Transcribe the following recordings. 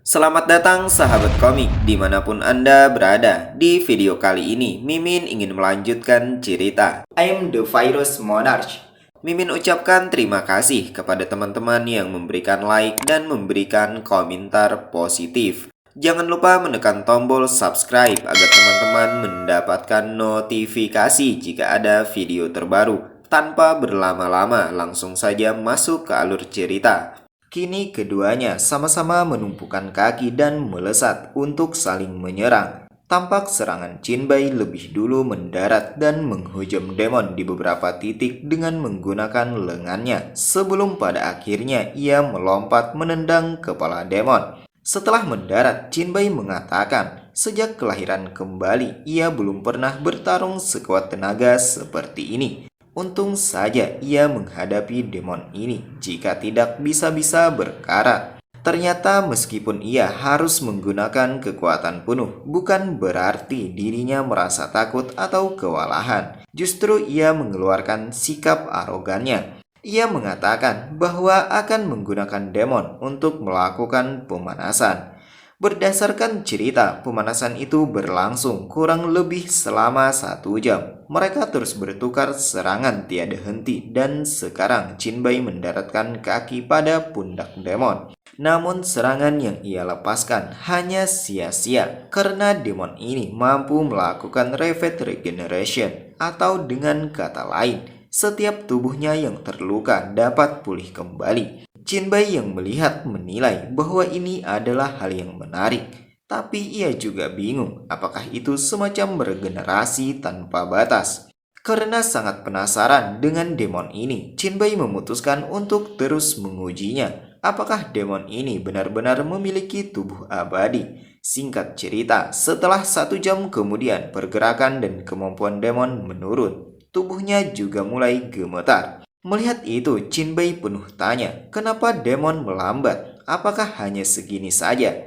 Selamat datang sahabat komik dimanapun Anda berada. Di video kali ini, Mimin ingin melanjutkan cerita I'm the Virus Monarch. Mimin ucapkan terima kasih kepada teman-teman yang memberikan like dan memberikan komentar positif. Jangan lupa menekan tombol subscribe agar teman-teman mendapatkan notifikasi jika ada video terbaru. Tanpa berlama-lama, langsung saja masuk ke alur cerita. Kini keduanya sama-sama menumpukan kaki dan melesat untuk saling menyerang. Tampak serangan Jinbei lebih dulu mendarat dan menghujam demon di beberapa titik dengan menggunakan lengannya, sebelum pada akhirnya ia melompat menendang kepala demon. Setelah mendarat, Jinbei mengatakan, sejak kelahiran kembali ia belum pernah bertarung sekuat tenaga seperti ini. Untung saja ia menghadapi demon ini, jika tidak bisa-bisa berkarat. Ternyata meskipun ia harus menggunakan kekuatan penuh, bukan berarti dirinya merasa takut atau kewalahan. Justru ia mengeluarkan sikap arogannya. Ia mengatakan bahwa akan menggunakan demon untuk melakukan pemanasan. Berdasarkan cerita, pemanasan itu berlangsung kurang lebih selama 1 jam. Mereka terus bertukar serangan tiada henti dan sekarang Jinbei mendaratkan kaki pada pundak demon. Namun serangan yang ia lepaskan hanya sia-sia karena demon ini mampu melakukan Revet Regeneration, atau dengan kata lain, setiap tubuhnya yang terluka dapat pulih kembali. Jinbei yang melihat menilai bahwa ini adalah hal yang menarik, tapi ia juga bingung apakah itu semacam regenerasi tanpa batas. Karena sangat penasaran dengan demon ini, Jinbei memutuskan untuk terus mengujinya. Apakah demon ini benar-benar memiliki tubuh abadi? Singkat cerita, setelah 1 jam kemudian pergerakan dan kemampuan demon menurun. Tubuhnya juga mulai gemetar. Melihat itu, Jinbei penuh tanya, kenapa demon melambat? Apakah hanya segini saja?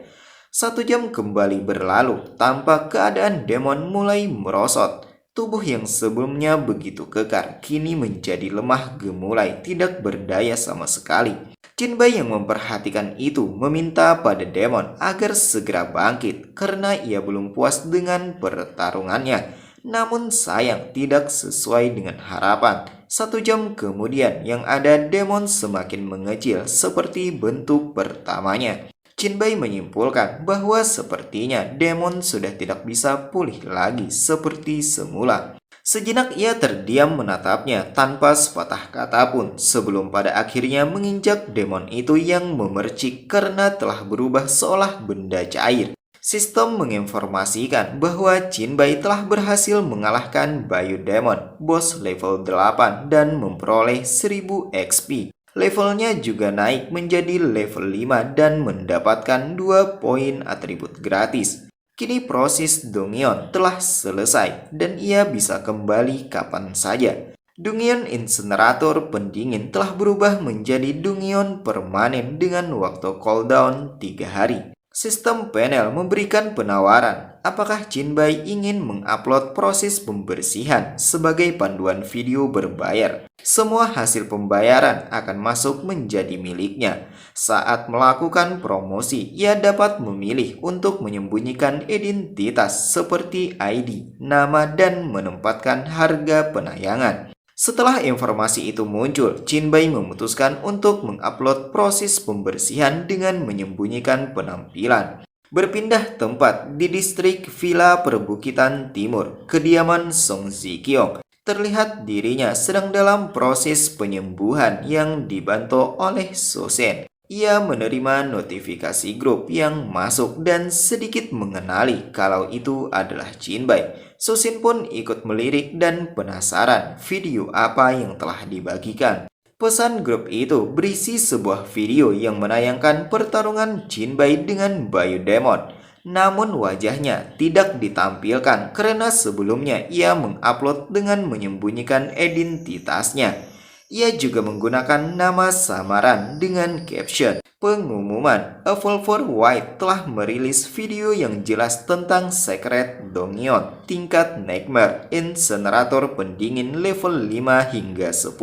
1 jam kembali berlalu, tampak keadaan demon mulai merosot. Tubuh yang sebelumnya begitu kekar, kini menjadi lemah gemulai, tidak berdaya sama sekali. Jinbei yang memperhatikan itu meminta pada demon agar segera bangkit, karena ia belum puas dengan pertarungannya. Namun sayang tidak sesuai dengan harapan. 1 jam kemudian yang ada demon semakin mengecil seperti bentuk pertamanya. Jinbei menyimpulkan bahwa sepertinya demon sudah tidak bisa pulih lagi seperti semula. Sejenak ia terdiam menatapnya tanpa sepatah kata pun sebelum pada akhirnya menginjak demon itu yang memercik karena telah berubah seolah benda cair. Sistem menginformasikan bahwa Jinbei telah berhasil mengalahkan Bayu Demon, bos level 8 dan memperoleh 1000 XP. Levelnya juga naik menjadi level 5 dan mendapatkan 2 poin atribut gratis. Kini proses Dongion telah selesai dan ia bisa kembali kapan saja. Dongion Incinerator pendingin telah berubah menjadi Dongion permanen dengan waktu cooldown 3 hari. Sistem panel memberikan penawaran, apakah Jinbei ingin mengupload proses pembersihan sebagai panduan video berbayar. Semua hasil pembayaran akan masuk menjadi miliknya. Saat melakukan promosi, ia dapat memilih untuk menyembunyikan identitas seperti ID, nama, dan menempatkan harga penayangan. Setelah informasi itu muncul, Jinbei memutuskan untuk mengupload proses pembersihan dengan menyembunyikan penampilan. Berpindah tempat di distrik Villa Perbukitan Timur, kediaman Song Ziqiong. Terlihat dirinya sedang dalam proses penyembuhan yang dibantu oleh Sosen. Ia menerima notifikasi grup yang masuk dan sedikit mengenali kalau itu adalah Jinbei. Sosin pun ikut melirik dan penasaran video apa yang telah dibagikan. Pesan grup itu berisi sebuah video yang menayangkan pertarungan Jinbei dengan Bayu Demon. Namun wajahnya tidak ditampilkan karena sebelumnya ia mengupload dengan menyembunyikan identitasnya. Ia juga menggunakan nama samaran dengan caption, pengumuman Evolver White telah merilis video yang jelas tentang Secret Dongion tingkat Nightmare Incinerator pendingin level 5 hingga 10.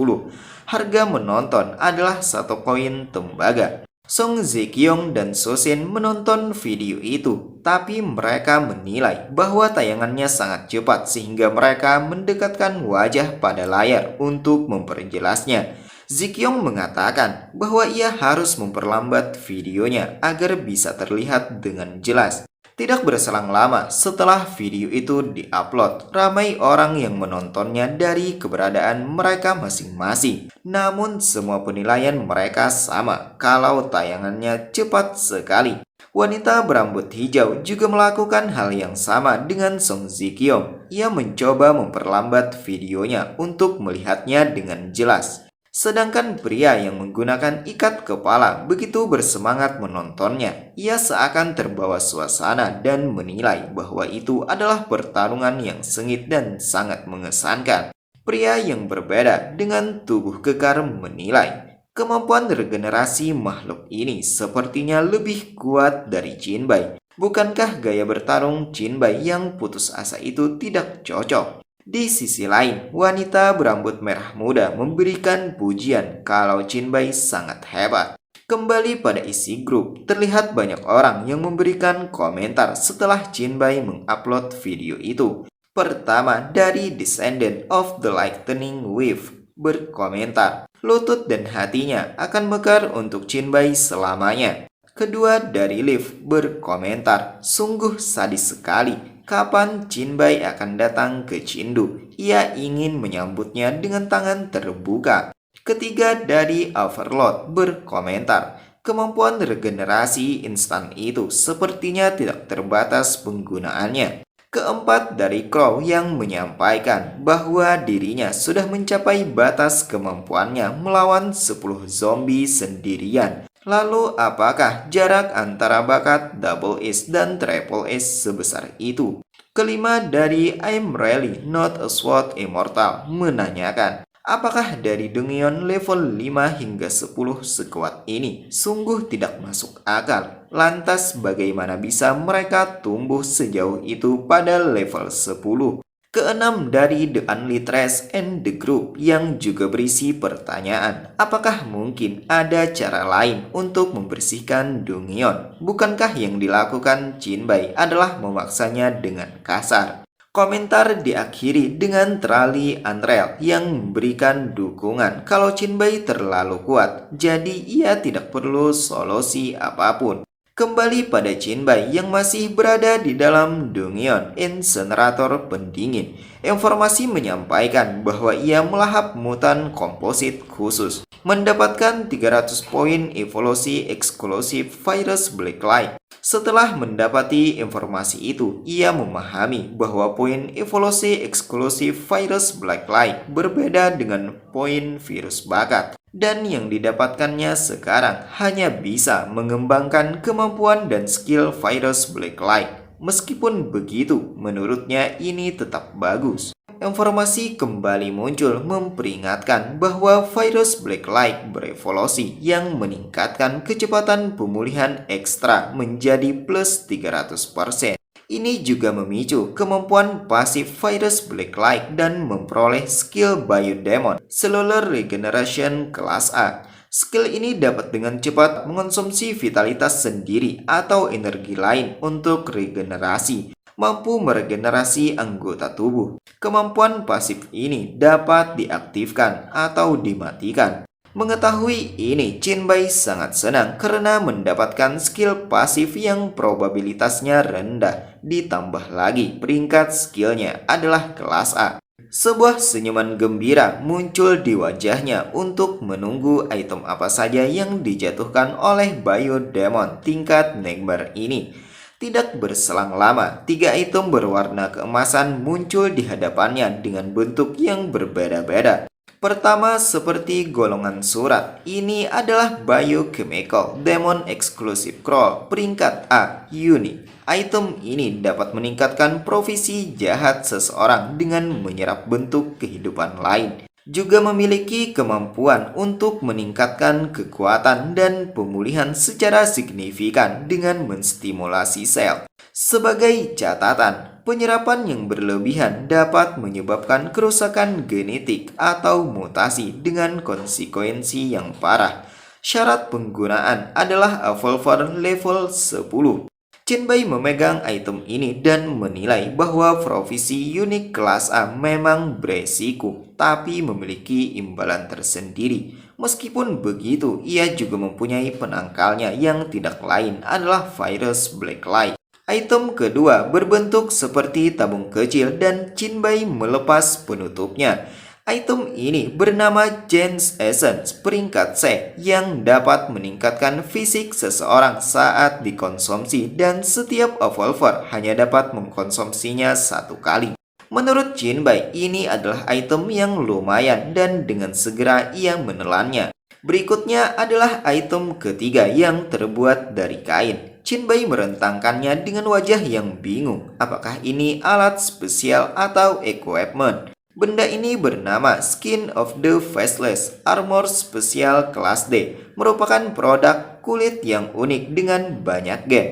Harga menonton adalah 1 koin tembaga. Song Zekyong dan Sosin menonton video itu, tapi mereka menilai bahwa tayangannya sangat cepat sehingga mereka mendekatkan wajah pada layar untuk memperjelasnya. Zekyong mengatakan bahwa ia harus memperlambat videonya agar bisa terlihat dengan jelas. Tidak berselang lama setelah video itu diupload, ramai orang yang menontonnya dari keberadaan mereka masing-masing. Namun semua penilaian mereka sama kalau tayangannya cepat sekali. Wanita berambut hijau juga melakukan hal yang sama dengan Song Zekyong. Ia mencoba memperlambat videonya untuk melihatnya dengan jelas. Sedangkan pria yang menggunakan ikat kepala begitu bersemangat menontonnya. Ia seakan terbawa suasana dan menilai bahwa itu adalah pertarungan yang sengit dan sangat mengesankan. Pria yang berbeda dengan tubuh kekar menilai kemampuan regenerasi makhluk ini sepertinya lebih kuat dari Jinbai. Bukankah gaya bertarung Jinbai yang putus asa itu tidak cocok? Di sisi lain, wanita berambut merah muda memberikan pujian kalau Jinbai sangat hebat. Kembali pada isi grup, terlihat banyak orang yang memberikan komentar setelah Jinbai mengupload video itu. Pertama, dari Descendant of the Lightning Wave berkomentar, lutut dan hatinya akan mekar untuk Jinbai selamanya. Kedua, dari Liv berkomentar, sungguh sadis sekali. Kapan Jinbai akan datang ke Jindu? Ia ingin menyambutnya dengan tangan terbuka. Ketiga, dari Overlord berkomentar, kemampuan regenerasi instan itu sepertinya tidak terbatas penggunaannya. Keempat, dari Crow yang menyampaikan bahwa dirinya sudah mencapai batas kemampuannya melawan 10 zombie sendirian. Lalu apakah jarak antara bakat Double Ace dan Triple Ace sebesar itu? Kelima, dari I'm Really Not a Sword Immortal menanyakan, apakah dari Dongeon level 5 hingga 10 sekuat ini? Sungguh tidak masuk akal. Lantas bagaimana bisa mereka tumbuh sejauh itu pada level 10? Keenam, dari The Only Trash and the Group yang juga berisi pertanyaan, apakah mungkin ada cara lain untuk membersihkan Dongeon? Bukankah yang dilakukan Jinbai adalah memaksanya dengan kasar? Komentar diakhiri dengan Trali Unreal yang memberikan dukungan kalau Jinbai terlalu kuat, jadi ia tidak perlu solusi apapun. Kembali pada Jinbai yang masih berada di dalam Dongeon Incinerator pendingin. Informasi menyampaikan bahwa ia melahap mutan komposit khusus, mendapatkan 300 poin evolusi eksklusif virus Black Light. Setelah mendapati informasi itu, ia memahami bahwa poin evolusi eksklusif virus Black Light berbeda dengan poin virus bakat. Dan yang didapatkannya sekarang hanya bisa mengembangkan kemampuan dan skill virus Black Light. Meskipun begitu, menurutnya ini tetap bagus. Informasi kembali muncul memperingatkan bahwa virus Black Light berevolusi yang meningkatkan kecepatan pemulihan ekstra menjadi plus 300%. Ini juga memicu kemampuan pasif virus Black Light dan memperoleh skill Biodemon Cellular Regeneration kelas A. Skill ini dapat dengan cepat mengonsumsi vitalitas sendiri atau energi lain untuk regenerasi, mampu meregenerasi anggota tubuh. Kemampuan pasif ini dapat diaktifkan atau dimatikan. Mengetahui ini, Jinbai sangat senang karena mendapatkan skill pasif yang probabilitasnya rendah. Ditambah lagi peringkat skillnya adalah kelas A. Sebuah senyuman gembira muncul di wajahnya untuk menunggu item apa saja yang dijatuhkan oleh Biodemon tingkat Nightmare ini. Tidak berselang lama, 3 item berwarna keemasan muncul di hadapannya dengan bentuk yang berbeda-beda. Pertama, seperti golongan surat, ini adalah Biochemical Demon Exclusive Scroll peringkat A, unik. Item ini dapat meningkatkan profesi jahat seseorang dengan menyerap bentuk kehidupan lain. Juga memiliki kemampuan untuk meningkatkan kekuatan dan pemulihan secara signifikan dengan menstimulasi sel. Sebagai catatan, penyerapan yang berlebihan dapat menyebabkan kerusakan genetik atau mutasi dengan konsekuensi yang parah. Syarat penggunaan adalah Evolver level 10. Jinbei memegang item ini dan menilai bahwa provisi unik kelas A memang beresiko, tapi memiliki imbalan tersendiri. Meskipun begitu, ia juga mempunyai penangkalnya yang tidak lain adalah virus Blacklight. Item kedua berbentuk seperti tabung kecil dan Jinbei melepas penutupnya. Item ini bernama Gen's Essence peringkat C yang dapat meningkatkan fisik seseorang saat dikonsumsi dan setiap evolver hanya dapat mengkonsumsinya satu kali. Menurut Jinbei, ini adalah item yang lumayan dan dengan segera ia menelannya. Berikutnya adalah item ketiga yang terbuat dari kain. Jinbei merentangkannya dengan wajah yang bingung. Apakah ini alat spesial atau equipment? Benda ini bernama Skin of the Faceless Armor Spesial Kelas D, merupakan produk kulit yang unik dengan banyak gen,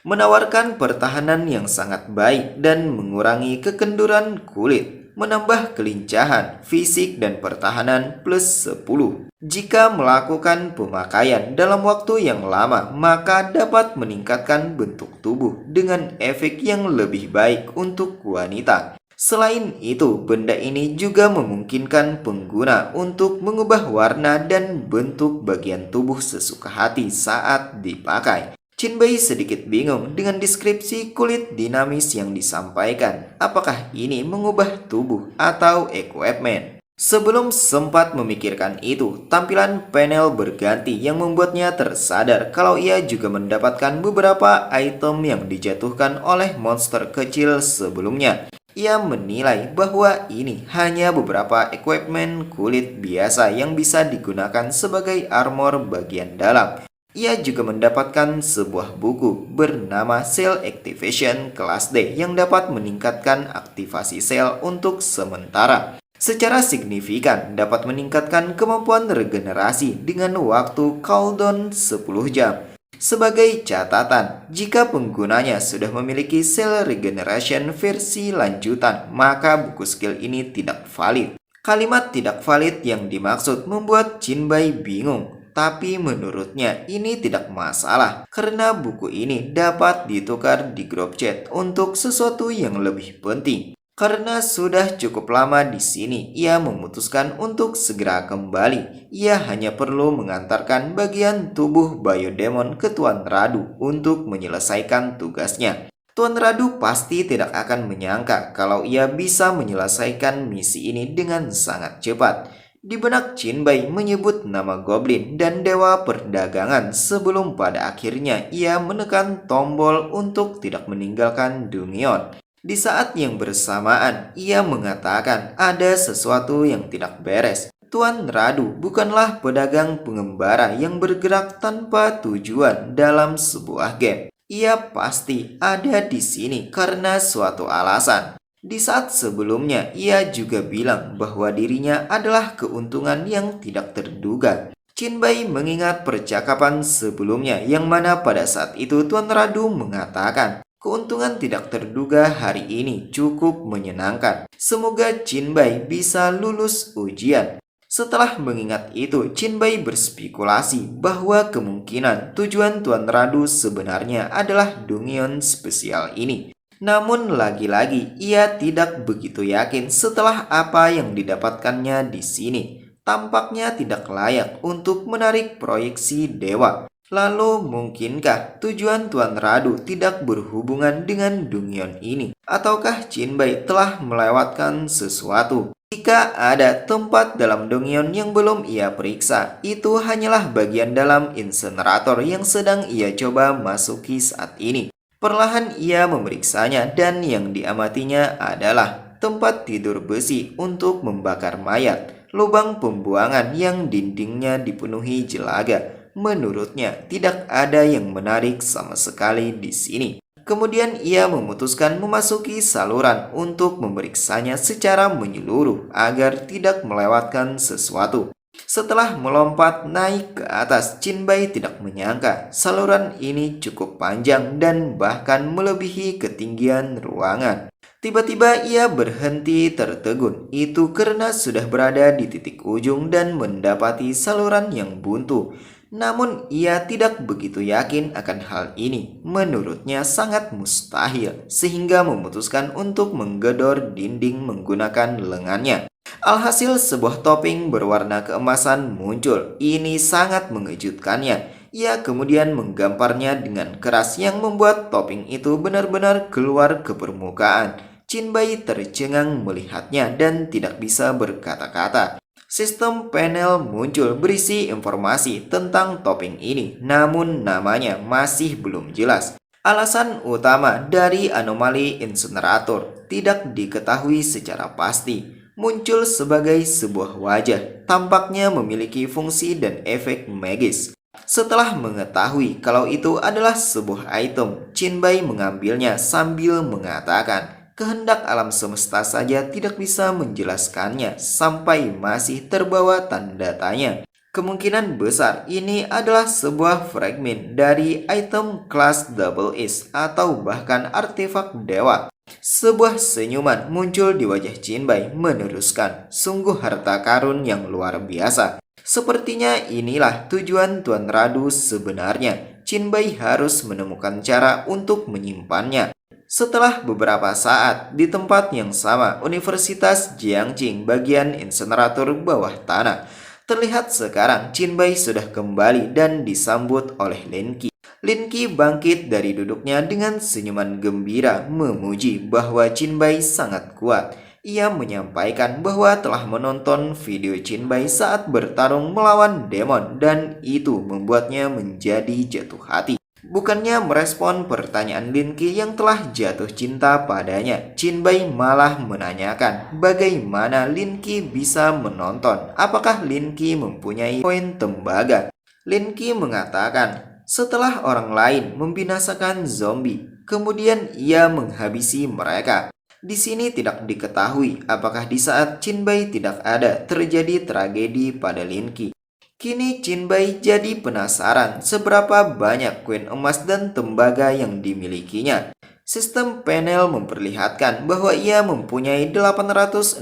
menawarkan pertahanan yang sangat baik dan mengurangi kekenduran kulit, menambah kelincahan, fisik dan pertahanan plus 10. Jika melakukan pemakaian dalam waktu yang lama, maka dapat meningkatkan bentuk tubuh dengan efek yang lebih baik untuk wanita. Selain itu, benda ini juga memungkinkan pengguna untuk mengubah warna dan bentuk bagian tubuh sesuka hati saat dipakai. Jinbei sedikit bingung dengan deskripsi kulit dinamis yang disampaikan. Apakah ini mengubah tubuh atau equipment? Sebelum sempat memikirkan itu, tampilan panel berganti yang membuatnya tersadar kalau ia juga mendapatkan beberapa item yang dijatuhkan oleh monster kecil sebelumnya. Ia menilai bahwa ini hanya beberapa equipment kulit biasa yang bisa digunakan sebagai armor bagian dalam. Ia juga mendapatkan sebuah buku bernama Cell Activation Kelas D yang dapat meningkatkan aktivasi sel untuk sementara. Secara signifikan dapat meningkatkan kemampuan regenerasi dengan waktu cooldown 10 jam. Sebagai catatan, jika penggunanya sudah memiliki Cell Regeneration versi lanjutan, maka buku skill ini tidak valid. Kalimat tidak valid yang dimaksud membuat Jinbei bingung, tapi menurutnya ini tidak masalah karena buku ini dapat ditukar di grup chat untuk sesuatu yang lebih penting. Karena sudah cukup lama di sini, ia memutuskan untuk segera kembali. Ia hanya perlu mengantarkan bagian tubuh Biodemon ke Tuan Radu untuk menyelesaikan tugasnya. Tuan Radu pasti tidak akan menyangka kalau ia bisa menyelesaikan misi ini dengan sangat cepat. Di benak Jinbei menyebut nama Goblin dan Dewa Perdagangan sebelum pada akhirnya ia menekan tombol untuk tidak meninggalkan Dungeon. Di saat yang bersamaan, ia mengatakan ada sesuatu yang tidak beres. Tuan Radu bukanlah pedagang pengembara yang bergerak tanpa tujuan dalam sebuah game. Ia pasti ada di sini karena suatu alasan. Di saat sebelumnya, ia juga bilang bahwa dirinya adalah keuntungan yang tidak terduga. Jinbei mengingat percakapan sebelumnya yang mana pada saat itu Tuan Radu mengatakan, keuntungan tidak terduga hari ini cukup menyenangkan. Semoga Jinbei bisa lulus ujian. Setelah mengingat itu, Jinbei berspekulasi bahwa kemungkinan tujuan Tuan Radu sebenarnya adalah Dungeon spesial ini. Namun lagi-lagi ia tidak begitu yakin setelah apa yang didapatkannya di sini. Tampaknya tidak layak untuk menarik proyeksi dewa. Lalu mungkinkah tujuan Tuan Radu tidak berhubungan dengan Dungeon ini? Ataukah Jinbei telah melewatkan sesuatu? Jika ada tempat dalam Dungeon yang belum ia periksa, itu hanyalah bagian dalam insenerator yang sedang ia coba masuki saat ini. Perlahan ia memeriksanya dan yang diamatinya adalah tempat tidur besi untuk membakar mayat, lubang pembuangan yang dindingnya dipenuhi jelaga. Menurutnya, tidak ada yang menarik sama sekali di sini. Kemudian ia memutuskan memasuki saluran untuk memeriksanya secara menyeluruh agar tidak melewatkan sesuatu. Setelah melompat naik ke atas, Jinbei tidak menyangka saluran ini cukup panjang dan bahkan melebihi ketinggian ruangan. Tiba-tiba ia berhenti tertegun. Itu karena sudah berada di titik ujung dan mendapati saluran yang buntu. Namun ia tidak begitu yakin akan hal ini. Menurutnya sangat mustahil sehingga memutuskan untuk menggedor dinding menggunakan lengannya. Alhasil sebuah topping berwarna keemasan muncul. Ini sangat mengejutkannya. Ia kemudian menggamparnya dengan keras yang membuat topping itu benar-benar keluar ke permukaan. Jinbei tercengang melihatnya dan tidak bisa berkata-kata. Sistem panel muncul berisi informasi tentang topping ini, namun namanya masih belum jelas. Alasan utama dari anomali insenerator tidak diketahui secara pasti. Muncul sebagai sebuah wajah, tampaknya memiliki fungsi dan efek magis. Setelah mengetahui kalau itu adalah sebuah item, Jinbei mengambilnya sambil mengatakan, kehendak alam semesta saja tidak bisa menjelaskannya sampai masih terbawa tanda tanya. Kemungkinan besar ini adalah sebuah fragmen dari item kelas Double Is atau bahkan artefak dewa. Sebuah senyuman muncul di wajah Jinbei meneruskan, sungguh harta karun yang luar biasa. Sepertinya inilah tujuan Tuan Radu sebenarnya. Jinbei harus menemukan cara untuk menyimpannya. Setelah beberapa saat di tempat yang sama, Universitas Jiangqing bagian insenerator bawah tanah. Terlihat sekarang Jinbei sudah kembali dan disambut oleh Lin Qi. Lin Qi bangkit dari duduknya dengan senyuman gembira memuji bahwa Jinbei sangat kuat. Ia menyampaikan bahwa telah menonton video Jinbei saat bertarung melawan demon dan itu membuatnya menjadi jatuh hati. Bukannya merespon pertanyaan Lin Qi yang telah jatuh cinta padanya, Jinbei malah menanyakan bagaimana Lin Qi bisa menonton. Apakah Lin Qi mempunyai poin tembaga? Lin Qi mengatakan, setelah orang lain membinasakan zombie, kemudian ia menghabisi mereka. Di sini tidak diketahui apakah di saat Jinbei tidak ada terjadi tragedi pada Lin Qi. Kini Jinbei jadi penasaran seberapa banyak koin emas dan tembaga yang dimilikinya. Sistem panel memperlihatkan bahwa ia mempunyai 869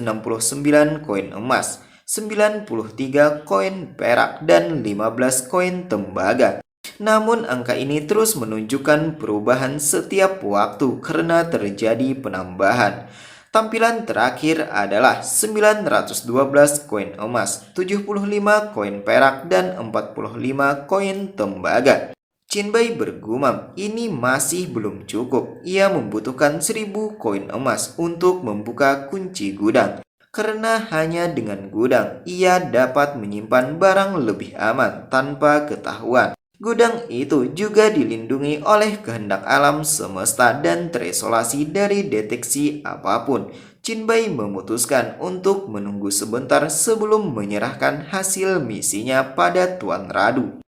koin emas, 93 koin perak, dan 15 koin tembaga. Namun angka ini terus menunjukkan perubahan setiap waktu karena terjadi penambahan. Tampilan terakhir adalah 912 koin emas, 75 koin perak, dan 45 koin tembaga. Jinbei bergumam, ini masih belum cukup. Ia membutuhkan 1000 koin emas untuk membuka kunci gudang. Karena hanya dengan gudang, ia dapat menyimpan barang lebih aman tanpa ketahuan. Gudang itu juga dilindungi oleh kehendak alam semesta dan terisolasi dari deteksi apapun. Jinbei memutuskan untuk menunggu sebentar sebelum menyerahkan hasil misinya pada Tuan Radu.